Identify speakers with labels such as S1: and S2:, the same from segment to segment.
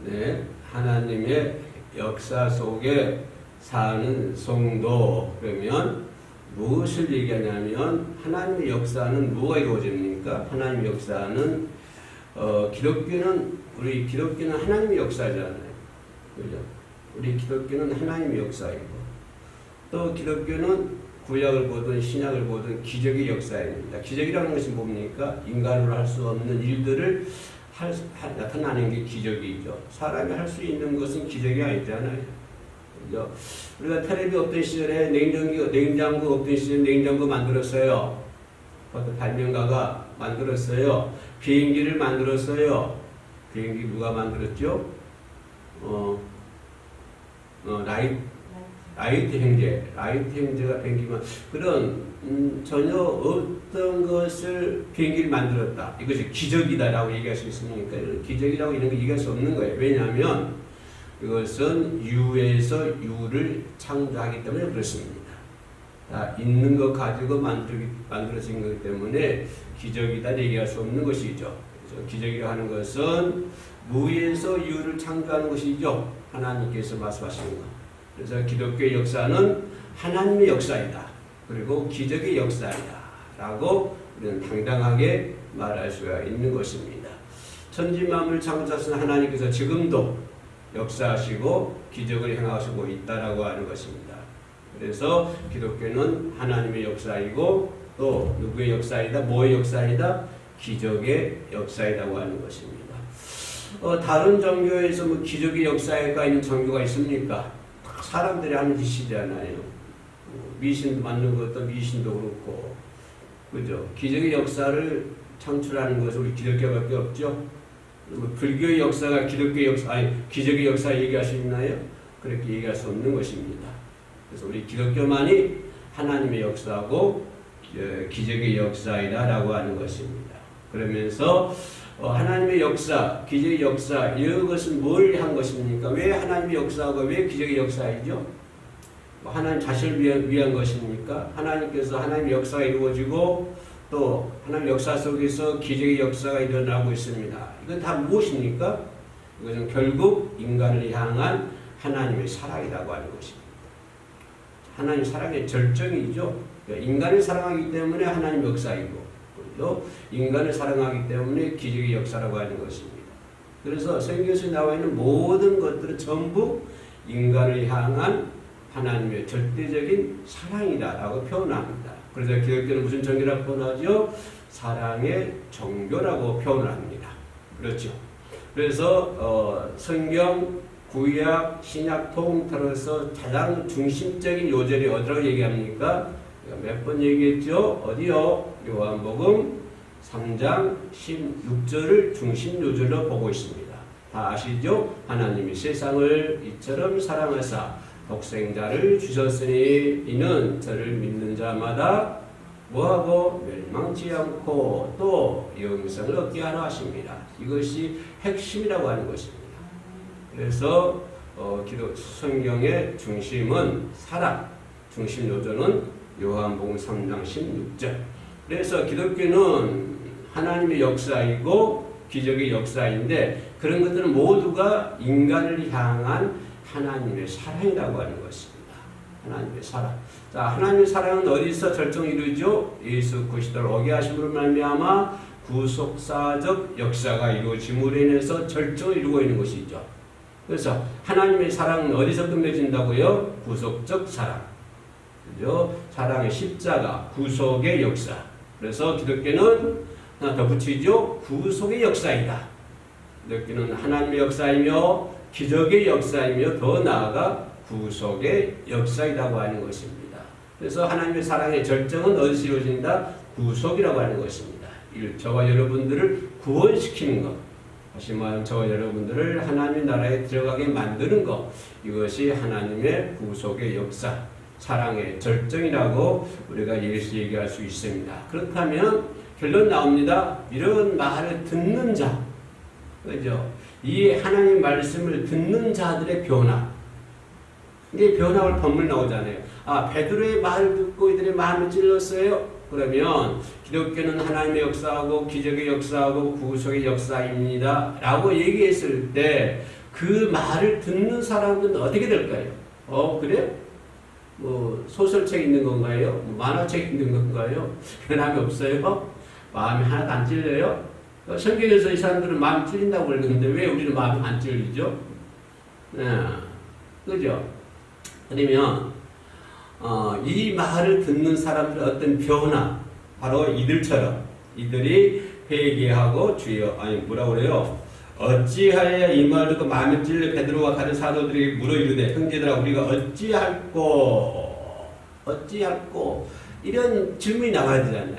S1: 네, 하나님의 역사 속에 사는 성도. 그러면 무엇을 얘기하냐면 하나님의 역사는 뭐가 이루어집니까? 하나님의 역사는 우리 기독교는 하나님의 역사잖아요. 그죠? 우리 기독교는 하나님의 역사이고, 또 기독교는 구약을 보든 신약을 보든 기적의 역사입니다. 기적이라는 것이 뭡니까? 인간으로 할 수 없는 일들을 나타나는 게 기적이죠. 사람이 할 수 있는 것은 기적이 아니잖아요. 그죠? 우리가 텔레비 없던 시절에 냉장고 없던 시절에 냉장고 만들었어요. 어떤 발명가가 만들었어요. 비행기를 만들었어요. 비행기 누가 만들었죠? 라이트 형제가 비행기만 그런 전혀 어떤 것을 비행기를 만들었다. 이것이 기적이다라고 얘기할 수 있습니까? 기적이라고 이런 거 얘기할 수 없는 거예요. 왜냐하면 이것은 유에서 유를 창조하기 때문에 그렇습니다. 있는 것 가지고 만들어진 거기 때문에 기적이다 얘기할 수 없는 것이죠. 그래서 기적이라고 하는 것은 무에서 유를 창조하는 것이죠. 하나님께서 말씀하시는 것. 그래서 기독교의 역사는 하나님의 역사이다. 그리고 기적의 역사이다. 라고 우리는 당당하게 말할 수가 있는 것입니다. 천지만물을 창조하신 하나님께서 지금도 역사하시고 기적을 행하시고 있다라고 하는 것입니다. 그래서 기독교는 하나님의 역사이고 또 누구의 역사이다? 뭐의 역사이다? 기적의 역사이라고 하는 것입니다. 다른 종교에서 뭐 기적의 역사가 있는 종교가 있습니까? 사람들이 하는 짓이잖아요. 미신도 만든 것도 미신도 그렇고, 그죠? 기적의 역사를 창출하는 것은 우리 기독교밖에 없죠. 불교의 역사가 기적의 역사 얘기할 수 있나요? 그렇게 얘기할 수 없는 것입니다. 그래서 우리 기독교만이 하나님의 역사고 기적의 역사이다라고 하는 것입니다. 그러면서 하나님의 역사, 기적의 역사, 이것은 뭘 한 것입니까? 왜 하나님의 역사하고 왜 기적의 역사이죠? 하나님 자신을 위한 것입니까? 하나님께서 하나님의 역사가 이루어지고 또 하나님의 역사 속에서 기적의 역사가 일어나고 있습니다. 이건 다 무엇입니까? 이것은 결국 인간을 향한 하나님의 사랑이라고 하는 것입니다. 하나님 사랑의 절정이죠. 인간을 사랑하기 때문에 하나님 역사이고 또 인간을 사랑하기 때문에 기적의 역사라고 하는 것입니다. 그래서 성경에서 나와 있는 모든 것들은 전부 인간을 향한 하나님의 절대적인 사랑이다라고 표현합니다. 그래서 기독교는 무슨 종교라고 표현하죠? 사랑의 종교라고 표현을 합니다. 그렇죠. 그래서 성경, 구약, 신약 통틀어서 가장 중심적인 요절이 어디라고 얘기합니까? 몇 번 얘기했죠? 어디요? 요한복음 3장 16절을 중심 요절로 보고 있습니다. 다 아시죠? 하나님이 세상을 이처럼 사랑하사 독생자를 주셨으니 이는 저를 믿는 자마다 뭐하고 멸망치 않고 또 영생을 얻게 하려 하십니다. 이것이 핵심이라고 하는 것입니다. 그래서 성경의 중심은 사랑, 중심 요절은 요한복음 3장 16절. 그래서 기독교는 하나님의 역사이고 기적의 역사인데 그런 것들은 모두가 인간을 향한 하나님의 사랑이라고 하는 것입니다. 하나님의 사랑. 자, 하나님의 사랑은 어디서 절정을 이루죠? 예수 그리스도를 오게 하심으로 말미암아 구속사적 역사가 이루어짐으로 인해서 절정을 이루고 있는 것이죠. 그래서 하나님의 사랑은 어디서 끝맺어진다고요? 구속적 사랑. 그죠? 사랑의 십자가, 구속의 역사. 그래서 기독교는 하나 더 붙이죠. 구속의 역사이다. 기독교는 하나님의 역사이며 기적의 역사이며 더 나아가 구속의 역사이라고 하는 것입니다. 그래서 하나님의 사랑의 절정은 어디서 이루어진다? 구속이라고 하는 것입니다. 저와 여러분들을 구원시키는 것. 다시 말하면 저와 여러분들을 하나님의 나라에 들어가게 만드는 것. 이것이 하나님의 구속의 역사, 사랑의 절정이라고 우리가 얘기할 수 있습니다. 그렇다면 결론 나옵니다. 이런 말을 듣는 자, 그죠? 이 하나님의 말씀을 듣는 자들의 변화. 이게 변화를 법문 나오잖아요. 베드로의 말을 듣고 이들의 마음을 찔렀어요. 그러면 기독교는 하나님의 역사하고 기적의 역사하고 구속의 역사입니다. 라고 얘기했을 때 그 말을 듣는 사람들은 어떻게 될까요? 그래? 뭐 소설책 있는 건가요? 뭐 만화책 있는 건가요? 변함이 없어요? 마음이 하나도 안 찔려요? 성경에서 이 사람들은 마음이 찔린다고 그러는데 왜 우리는 마음이 안 찔리죠? 그죠? 그러면 이 말을 듣는 사람들의 어떤 변화, 바로 이들처럼 이들이 회개하고 주여, 아니 뭐라고 그래요? 어찌하여 이 말을 듣고 마음에 찔려 베드로와 다른 사도들에게 물어 이르되 형제들아 우리가 어찌할꼬 이런 질문이 나와야 되잖아요.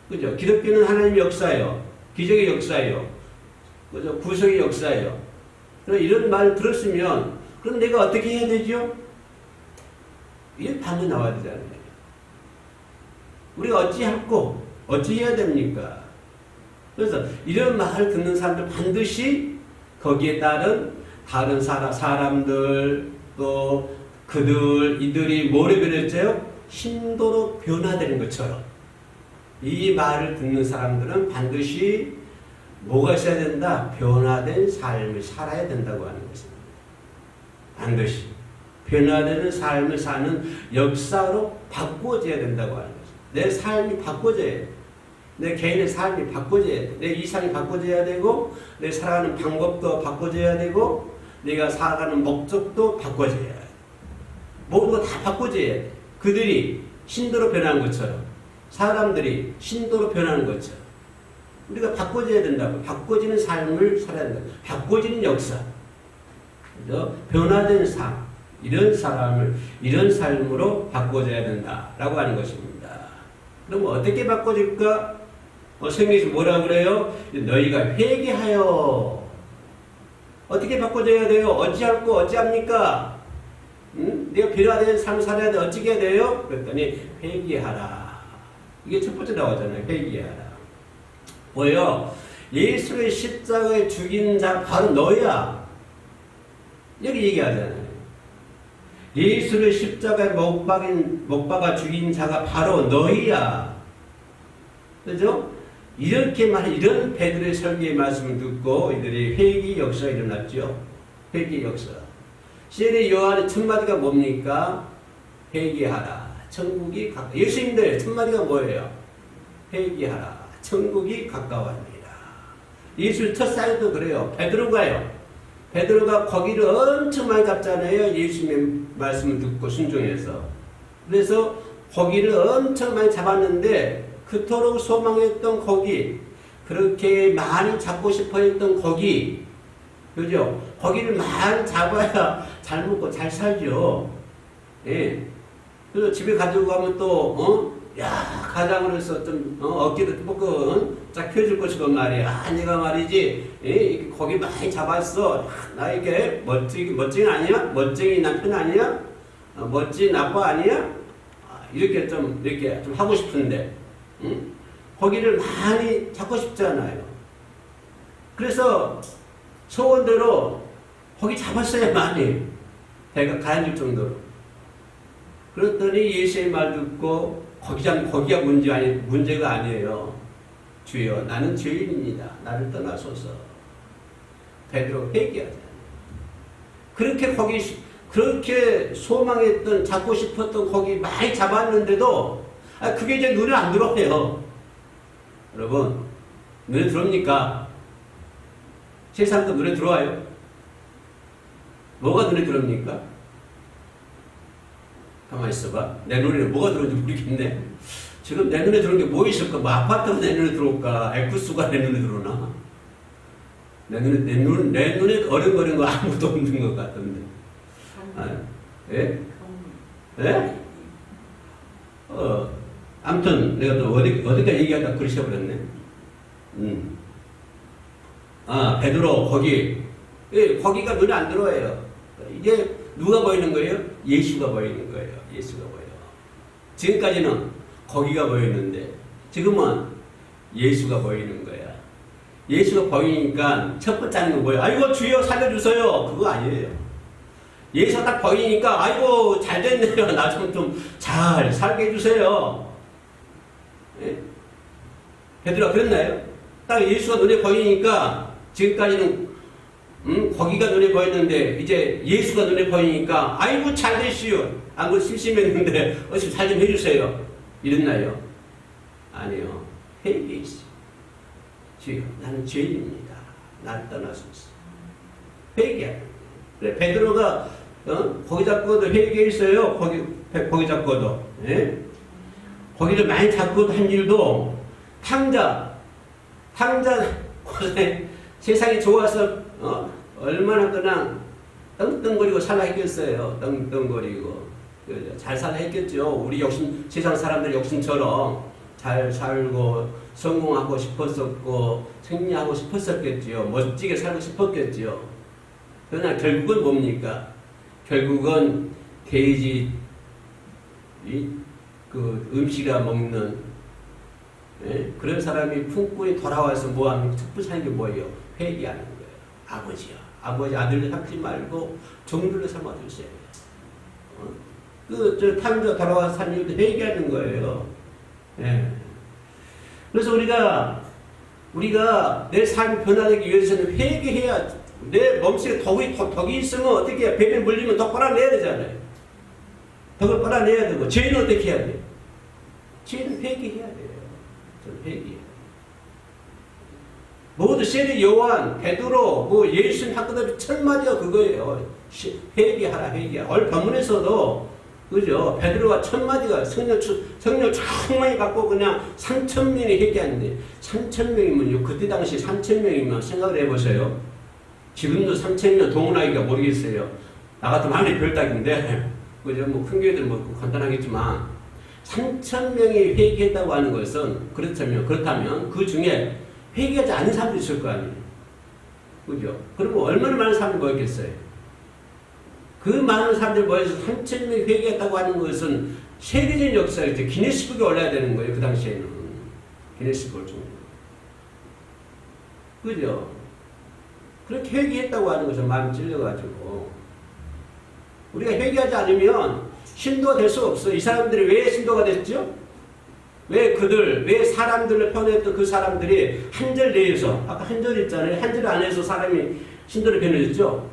S1: 그죠? 기독교는 하나님의 역사예요. 기적의 역사예요. 그죠? 구속의 역사예요. 그럼 이런 말을 들었으면 그럼 내가 어떻게 해야 되죠? 이게 반드 나와야 되잖아요. 우리가 어찌할꼬 어찌 해야 됩니까? 그래서 이런 말을 듣는 사람들 반드시 거기에 따른 다른 사람들 또 이들이 뭐를 변했어요? 신도로 변화되는 것처럼 이 말을 듣는 사람들은 반드시 뭐가 있어야 된다? 변화된 삶을 살아야 된다고 하는 것입니다. 반드시 변화되는 삶을 사는 역사로 바꿔져야 된다고 하는 것입니다. 내 삶이 바꿔져야 돼. 내 개인의 삶이 바꿔져야 돼. 내 이상이 바꿔져야 되고 내 살아가는 방법도 바꿔져야 되고 내가 살아가는 목적도 바꿔져야 돼. 모든 거 다 바꿔져야 돼. 그들이 신도로 변하는 것처럼 사람들이 신도로 변하는 것처럼 우리가 바꿔져야 된다고. 바꿔지는 삶을 살아야 된다. 바꿔지는 역사. 그죠? 변화된 삶. 이런 삶으로 바꿔져야 된다라고 하는 것입니다. 그럼 어떻게 바꿔질까? 성경에서 뭐라고 그래요? 너희가 회개하여. 어떻게 바꿔져야 돼요? 어찌할꼬 어찌합니까? 내가 변화된 삶을 살아야 돼. 어찌게 해야 돼요? 그랬더니 회개하라. 이게 첫 번째 나오잖아요. 회개하라. 뭐예요? 예수를 십자가에 죽인 자 바로 너야. 여기 얘기하잖아요. 예수를 십자가에 못 박아 죽인 자가 바로 너희야. 그죠? 이런 베드로의 설교의 말씀을 듣고 이들이 회개 역사가 일어났죠. 회개 역사. 시엘의 요한의 첫 마디가 뭡니까? 회개하라. 천국이 가까워. 예수님들 첫 마디가 뭐예요? 회개하라. 천국이 가까워합니다. 예수 첫 사역도 그래요. 베드로가 거기를 엄청 많이 잡잖아요. 예수님의 말씀을 듣고 순종해서. 그래서 거기를 엄청 많이 잡았는데 그토록 소망했던 거기, 그렇게 많이 잡고 싶어 했던 거기, 그죠? 거기를 많이 잡아야 잘 먹고 잘 살죠. 예. 그래서 집에 가지고 가면 또, 가장으로 해서 좀, 어깨도 뚜벅, 쫙 펴줄 것이건 말이야. 내가 말이지, 거기 많이 잡았어. 나 이게 멋쟁이 아니야? 멋쟁이 남편 아니야? 멋진 아빠 아니야? 이렇게 좀 하고 싶은데, 거기를 많이 잡고 싶잖아요. 그래서 소원대로 거기 잡았어요, 많이. 배가 가라앉을 정도로. 그랬더니 예수의 말 듣고 거기가 문제가 아니에요. 주여, 나는 죄인입니다. 나를 떠나소서. 베드로 회개하잖아요. 그렇게 소망했던, 잡고 싶었던 거기 많이 잡았는데도 그게 이제 눈에 안 들어와요. 여러분, 눈에 들어옵니까? 세상도 눈에 들어와요? 뭐가 눈에 들어옵니까? 가만히 있어봐. 내 눈에 뭐가 들어오는지 모르겠네. 지금 내 눈에 들어오는 게 뭐 있을까? 뭐 아파트가 내 눈에 들어올까? 에쿠스가 내 눈에 들어오나? 내 눈에 어른거리는 거 아무것도 없는 것 같던데. 예? 예? 아무튼 내가 또 어디까 얘기하다 그러셔버렸네. 베드로 거기가 눈에 안 들어와요. 이게 누가 보이는 거예요? 예수가 보이는 거예요. 예수가 보여. 지금까지는 거기가 보였는데 지금은 예수가 보이는 거야. 예수가 보이니까 첫 번째 하는 건 뭐예요? 아이고 주여 살려주세요. 그거 아니에요. 예수가 딱 보이니까 아이고 잘 됐네요. 나 좀 잘 살게 해주세요. 예? 베드로가 그랬나요? 딱 예수가 눈에 보이니까 지금까지는 거기가 눈에 보였는데 이제 예수가 눈에 보이니까 아이고 잘 되시오. 안 그래도 심심했는데 어찌 잘 좀 해주세요. 이랬나요? 아니요. 회개했어요. 주여 나는 죄인입니다. 날 떠나소서. 회개하는 거예요. 그래, 베드로가 고기 잡고도 회개했어요. 고기 잡고도. 예? 고기를 많이 잡고도 한 일도 탕자 고생 세상이 좋아서 얼마나 그냥 떵떵거리고 살라 했겠어요. 떵떵거리고 잘 살라 했겠죠. 우리 세상 사람들 욕심처럼 잘 살고 성공하고 싶었었고 승리하고 싶었었겠지요. 멋지게 살고 싶었겠지요. 그러나 결국은 뭡니까? 결국은 돼지 그 음식이라 먹는 그런 사람이 품꾼이 돌아와서 뭐하면 특별한 게 뭐예요? 회개하는 거예요. 아버지요. 아버지 아들을 삼지 말고 종들로 삼아주세요. 저 탕자 돌아와서 산 일도 회개하는 거예요. 예. 그래서 우리가 내 삶이 변화되기 위해서는 회개해야 내 몸속에 덕이 있으면 어떻게 해야 뱀에 물리면 덕 빨아내야 되잖아요. 덕을 빨아내야 되고 죄인은 어떻게 해야 돼요? 죄인은 회개해야 돼요. 저는 회개해요. 모두 세례 요한, 베드로, 예수님 학교도 첫마디가 그거예요. 회개하라, 회개하라. 오늘 본문에서도 그죠? 베드로가 첫마디가 성령 충만히 갖고 그냥 3,000명이 회개하는데 3,000명이면요. 그때 당시 3,000명이면 생각을 해보세요. 지금도 3,000명 동원하기가 모르겠어요. 나 같으면 하늘이 별따기인데 그죠? 큰 교회들 간단하겠지만 3,000명이 회개했다고 하는 것은 그렇다면 그 중에 회개하지 않은 사람도 있을 거 아니에요. 그죠? 그리고 얼마나 많은 사람들이 모였겠어요. 그 많은 사람들이 모여서 3,000명이 회개했다고 하는 것은 세계적인 역사였죠. 기네스북에 올라야 되는 거예요. 그 당시에는. 기네스북을 좀. 그죠? 그렇게 회개했다고 하는 것은 마음이 찔려가지고 우리가 회개하지 않으면 신도가 될 수가 없어요. 이 사람들이 왜 신도가 됐죠? 왜 사람들을 표현했던 그 사람들이 한 절 내에서 아까 한 절 있잖아요. 한 절 안에서 사람이 신도를 변했죠.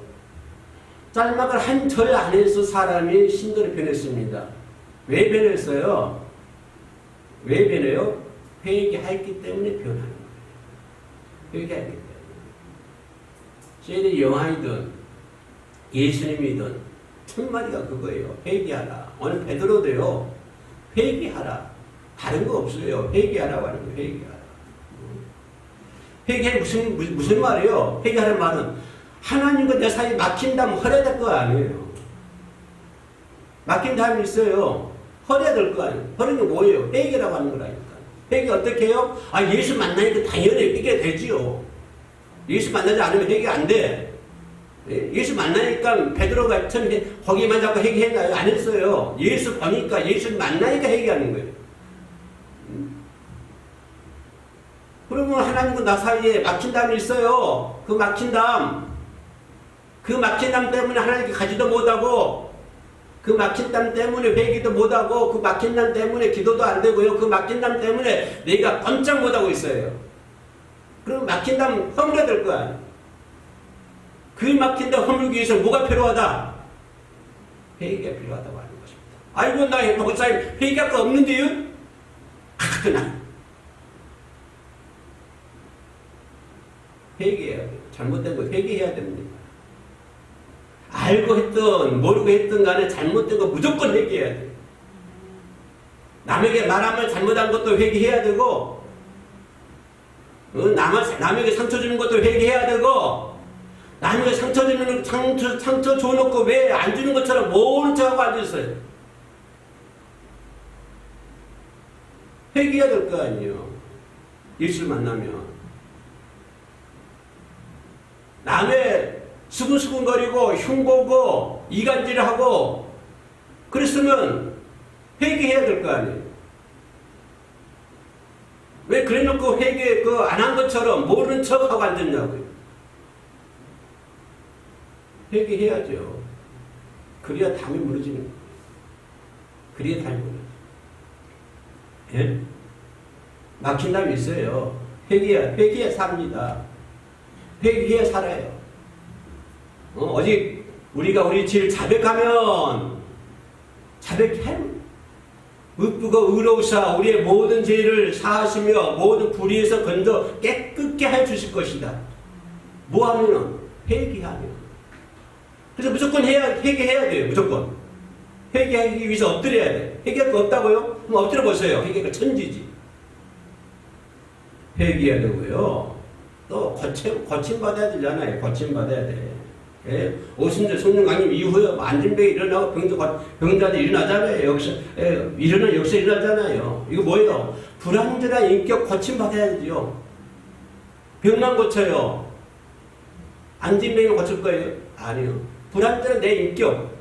S1: 짤막을 한 절 안에서 사람이 신도를 변했습니다. 왜 변했어요? 왜 변해요? 회개했기 때문에 변하는 거예요. 회개했기 때문에. 세례 요한이든 예수님이든 첫마디가 그거예요. 회개하라. 오늘 베드로도요. 회개하라. 다른 거 없어요. 회개하라고 하는 거예요. 회개하라. 회개 무슨 말이에요? 회개하는 말은 하나님과 내 사이에 막힌다면 허려야 될 거 아니에요. 막힌 다음이 있어요. 허려야 될 거 아니에요. 허리는 게 뭐예요? 회개라고 하는 거라니까. 회개 어떻게 해요? 예수 만나니까 당연히 회개 되지요. 예수 만나지 않으면 회개 안 돼. 예수 만나니까 베드로가 처음에 거기만 잡고 회개했나요? 안 했어요. 예수 보니까 예수 만나니까 회개하는 거예요. 그러면 하나님과 나 사이에 막힌 담이 있어요. 그 막힌 담 때문에 하나님께 가지도 못하고 그 막힌 담 때문에 회개도 못하고 그 막힌 담 때문에 기도도 안 되고요. 그 막힌 담 때문에 내가 꼼짝 못하고 있어요. 그럼 막힌 담 허물어야 될 거야. 그 막힌 담 허물기 위해서 뭐가 필요하다? 회개가 필요하다고 하는 것입니다. 아이고 나 목사님 회개할 거 없는데요? 그나 회개해야 돼요. 잘못된 거 회개해야 됩니다. 알고 했든 모르고 했든 간에 잘못된 거 무조건 회개해야 돼요. 남에게 말하면 잘못한 것도 회개해야 되고 남에게 상처 주는 것도 회개해야 되고 남에게 상처 줘놓고 왜 안 주는 것처럼 모른 척하고 앉아있어요. 회개해야 될 거 아니에요. 예수를 만나면 남의 수근수근거리고 흉보고 이간질하고 그랬으면 회개해야 될 거 아니에요. 왜 그래놓고 회개 안 한 것처럼 모르는 척하고 앉았냐고요. 회개해야죠. 그래야 담이 무너지는 거예요. 그래야 담이 무너져요. 예? 막힌 담이 있어요. 회개해야 삽니다. 회개해야 살아요. 오직 우리가 우리 죄를 자백하면 자백해 의쁘고 의로우사 우리의 모든 죄를 사하시며 모든 불의에서 건져 깨끗게 해 주실 것이다. 뭐 하면은 회개하면. 그래서 무조건 회개해야 돼요. 무조건. 회개하기 위해서 엎드려야 돼. 회개할 거 없다고요? 그럼 엎드려 보세요. 회개가 천지지. 회개해야 되고요. 또 고침 받아야 되잖아요. 고침 받아야 돼. 예? 오순절 성령 강림 이후에 안진병이 일어나고 병자들이 일어나잖아요. 역사 일어나잖아요. 이거 뭐예요? 불완전한 인격 고침 받아야 돼요. 병만 고쳐요. 안진병이 고칠 거예요? 아니요. 불완전한 내 인격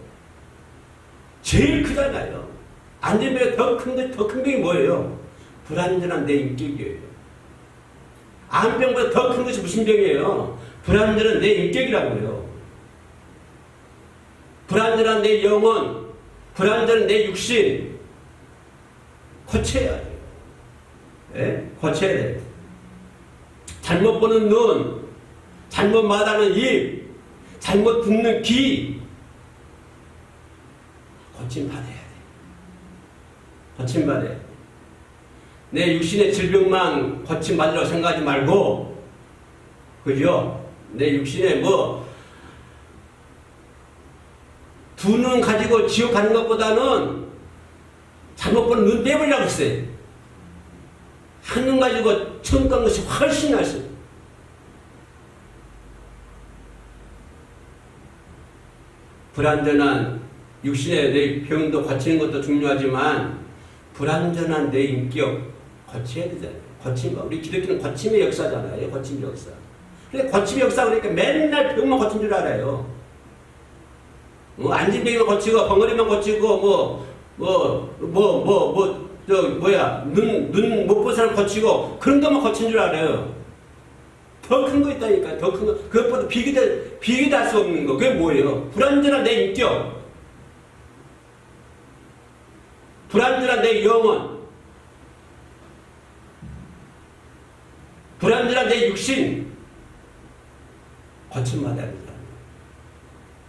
S1: 제일 크잖아요. 안진병이 더 큰 병이 뭐예요? 불완전한 내 인격이에요. 암병보다 더 큰 것이 무슨 병이에요? 불완전한 내 인격이라고요. 불완전한 내 영혼, 불완전한 내 육신 고쳐야 돼요. 예? 고쳐야 돼요. 잘못 보는 눈, 잘못 말하는 입, 잘못 듣는 귀 고침 받아야 돼요. 고침 받아야 돼요. 내 육신의 질병만 고침 받으라고 생각하지 말고, 그죠? 내 육신에 두 눈 가지고 지옥 가는 것보다는 잘못 보는 눈 빼버리라고 했어요. 한 눈 가지고 천국 가는 것이 훨씬 낫어요. 불완전한 육신의 내 병도 고치는 것도 중요하지만 불완전한 내 인격 고쳐야 되잖아요. 고침, 우리 기독교는 고침의 역사잖아요. 고침의 역사. 그래, 고침의 역사 그러니까 맨날 병만 고친 줄 알아요. 안진병이만 고치고, 벙어리만 고치고, 눈 못 본 사람 고치고, 그런 것만 고친 줄 알아요. 더 큰 거 있다니까, 더 큰 거. 그것보다 비교도 할 수 없는 거. 그게 뭐예요? 불완전한 내 인격. 불완전한 내 영혼. 불완전한 내 육신. 고침받아야 된다.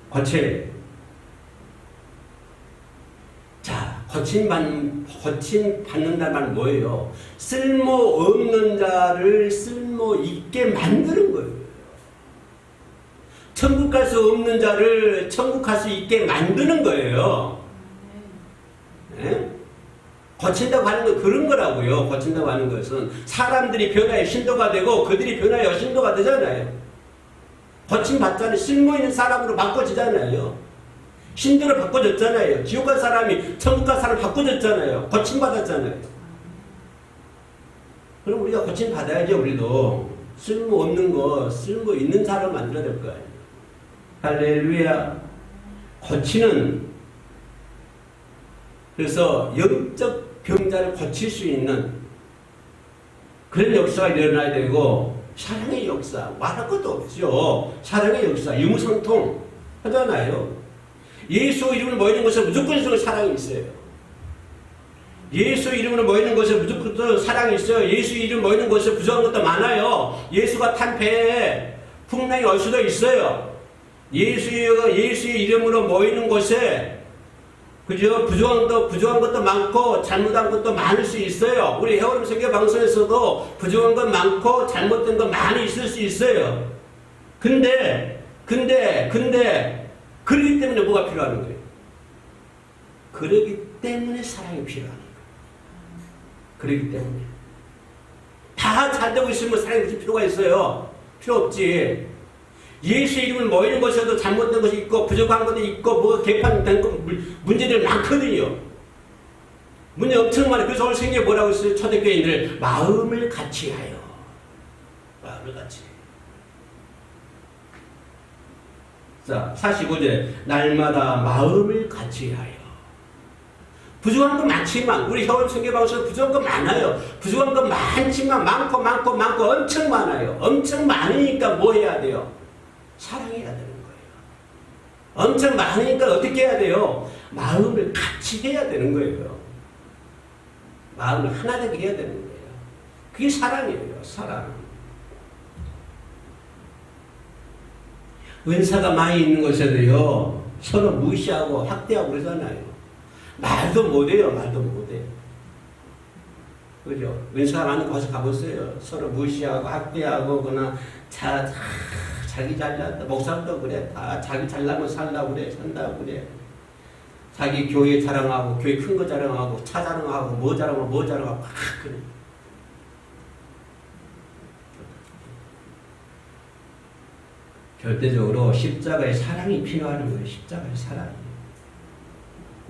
S1: 고쳐야 자, 고침 받는다는 말은 뭐예요? 쓸모없는 자를 쓸모 있게 만드는 거예요. 천국 갈 수 없는 자를 천국 갈 수 있게 만드는 거예요. 네? 고친다고 하는 건 그런 거라고요. 고친다고 하는 것은 사람들이 변화의 신도가 되고 그들이 변화의 신도가 되잖아요. 고침 받자니 쓸모 있는 사람으로 바꿔지잖아요. 신도로 바꿔줬잖아요. 지옥 갈 사람이 천국 갈 사람 바꿔줬잖아요. 고침 받았잖아요. 그럼 우리가 고침 받아야죠. 우리도 쓸모 없는 거 쓸모 있는 사람 만들어야 될 거예요. 할렐루야. 고치는 그래서 영적 병자를 고칠 수 있는 그런 역사가 일어나야 되고 사랑의 역사 말할 것도 없죠. 사랑의 역사 유무상통 하잖아요. 예수 이름으로 모이는 곳에 무조건 사랑이 있어요. 예수 이름으로 모이는 곳에 무조건 사랑이 있어요. 예수 이름 모이는 곳에 부정한 것도 많아요. 예수가 탄 배에 풍랑이 올 수도 있어요. 예수의 이름으로 모이는 곳에 그죠? 부정한 것도 많고 잘못한 것도 많을 수 있어요. 우리 헤어림 선교 방송에서도 부정한 것 많고 잘못된 것 많이 있을 수 있어요. 근데 그러기 때문에 뭐가 필요한 거예요? 그러기 때문에 사랑이 필요한 거예요. 그러기 때문에. 다 잘되고 있으면 사랑이 무슨 필요가 있어요? 필요 없지. 예수 이름을 모이는 것에도 잘못된 것이 있고 부족한 것도 있고 뭐 개판된 거 문제들 많거든요. 문제 엄청 많아요. 그래서 오늘 생기에 뭐라고 했어요? 초대교인들 마음을 같이하여. 마음을 같이하여. 자, 45절 날마다 마음을 같이하여. 부족한 건 많지만 우리 혀울 성경방송에 부족한 건 많아요. 부족한 건 많지만 많고 엄청 많아요. 엄청 많으니까 뭐 해야 돼요? 사랑해야 되는 거예요. 엄청 많으니까 어떻게 해야 돼요? 마음을 같이 해야 되는 거예요. 마음을 하나 되게 해야 되는 거예요. 그게 사랑이에요. 사랑. 은사가 많이 있는 곳에도요, 서로 무시하고 학대하고 그러잖아요. 말도 못해요, 말도 못해. 그죠? 은사가 많은 곳에 가보세요. 서로 무시하고 학대하고, 그러나 자기 잘났다. 목사도 그래. 다 자기 잘나면 살라고 그래. 산다고 그래. 자기 교회 자랑하고, 교회 큰 거 자랑하고, 차 자랑하고, 뭐 자랑하고, 막 그래. 절대적으로 십자가의 사랑이 필요한 거예요. 십자가의 사랑이.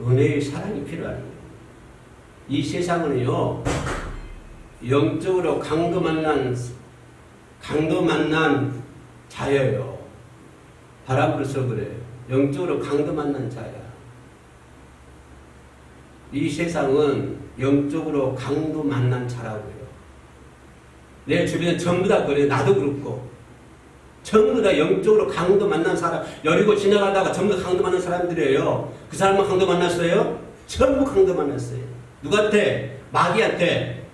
S1: 은혜의 사랑이 필요한 거예요. 이 세상은요, 영적으로 강도 만난 자예요. 바람 불서 그래요. 영적으로 강도 만난 자야. 이 세상은 영적으로 강도 만난 자라고요. 내 주변에 전부 다 그래요. 나도 그렇고. 전부 다 영적으로 강도 만난 사람, 여리고 지나가다가 전부 다 강도 만난 사람들이에요. 그 사람은 강도 만났어요? 전부 강도 만났어요. 누구한테? 마귀한테,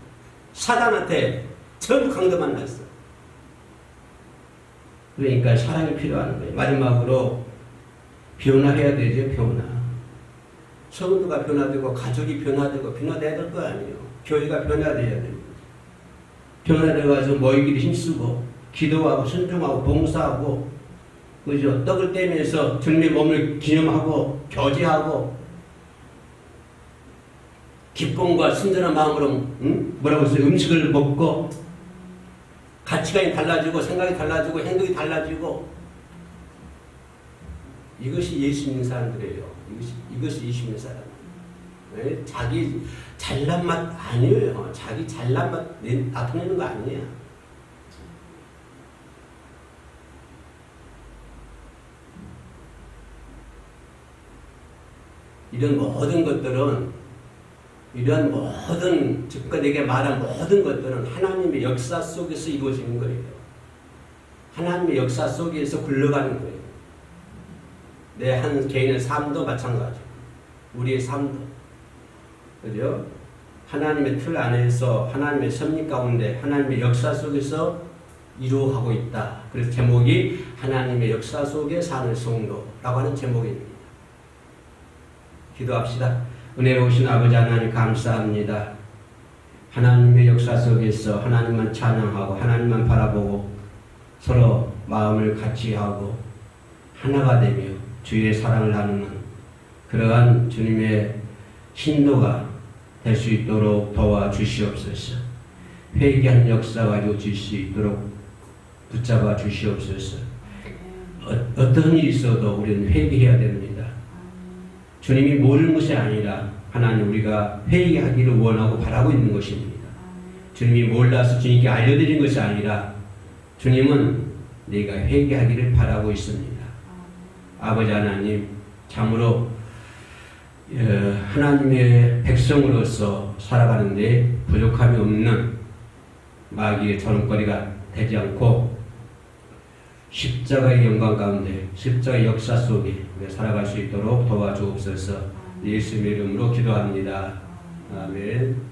S1: 사단한테 전부 강도 만났어. 그러니까 사랑이 필요한 거예요. 마지막으로 변화해야 되죠. 변화. 성도가 변화되고 가족이 변화되고 변화돼야 될 거 아니에요. 교회가 변화돼야 됩니다. 변화돼가지고 모이기를 힘쓰고 기도하고 순종하고 봉사하고, 그죠? 떡을 떼면서 주님의 몸을 기념하고 교제하고 기쁨과 순전한 마음으로 뭐라고 했어요? 음식을 먹고 가치관이 달라지고 생각이 달라지고 행동이 달라지고, 이것이 예수 믿는 사람들이에요. 이것이 예수 믿는 사람. 네? 자기 잘난 맛 아니에요. 자기 잘난 맛 나타내는 거 아니에요. 이런 모든 것들은, 이러한 모든, 지금까 내게 말한 모든 것들은 하나님의 역사 속에서 이루어지는 거예요. 하나님의 역사 속에서 굴러가는 거예요. 내 한 개인의 삶도 마찬가지. 우리의 삶도. 그죠? 하나님의 틀 안에서, 하나님의 섭리 가운데, 하나님의 역사 속에서 이루어가고 있다. 그래서 제목이 하나님의 역사 속에 사는 성도라고 하는 제목입니다. 기도합시다. 은혜로우신 아버지 하나님 감사합니다. 하나님의 역사 속에서 하나님만 찬양하고 하나님만 바라보고 서로 마음을 같이 하고 하나가 되며 주의 사랑을 나누는 그러한 주님의 신도가 될 수 있도록 도와주시옵소서. 회개한 역사 가지고 줄 수 있도록 붙잡아 주시옵소서. 어떤 일이 있어도 우리는 회개해야 됩니다. 주님이 모르는 것이 아니라 하나님 우리가 회개하기를 원하고 바라고 있는 것입니다. 주님이 몰라서 주님께 알려드린 것이 아니라 주님은 네가 회개하기를 바라고 있습니다. 아버지 하나님, 참으로 하나님의 백성으로서 살아가는데 부족함이 없는 마귀의 조롱거리가 되지 않고 십자가의 영광 가운데 십자가의 역사 속에 살아갈 수 있도록 도와주옵소서. 예수의 이름으로 기도합니다. 아멘.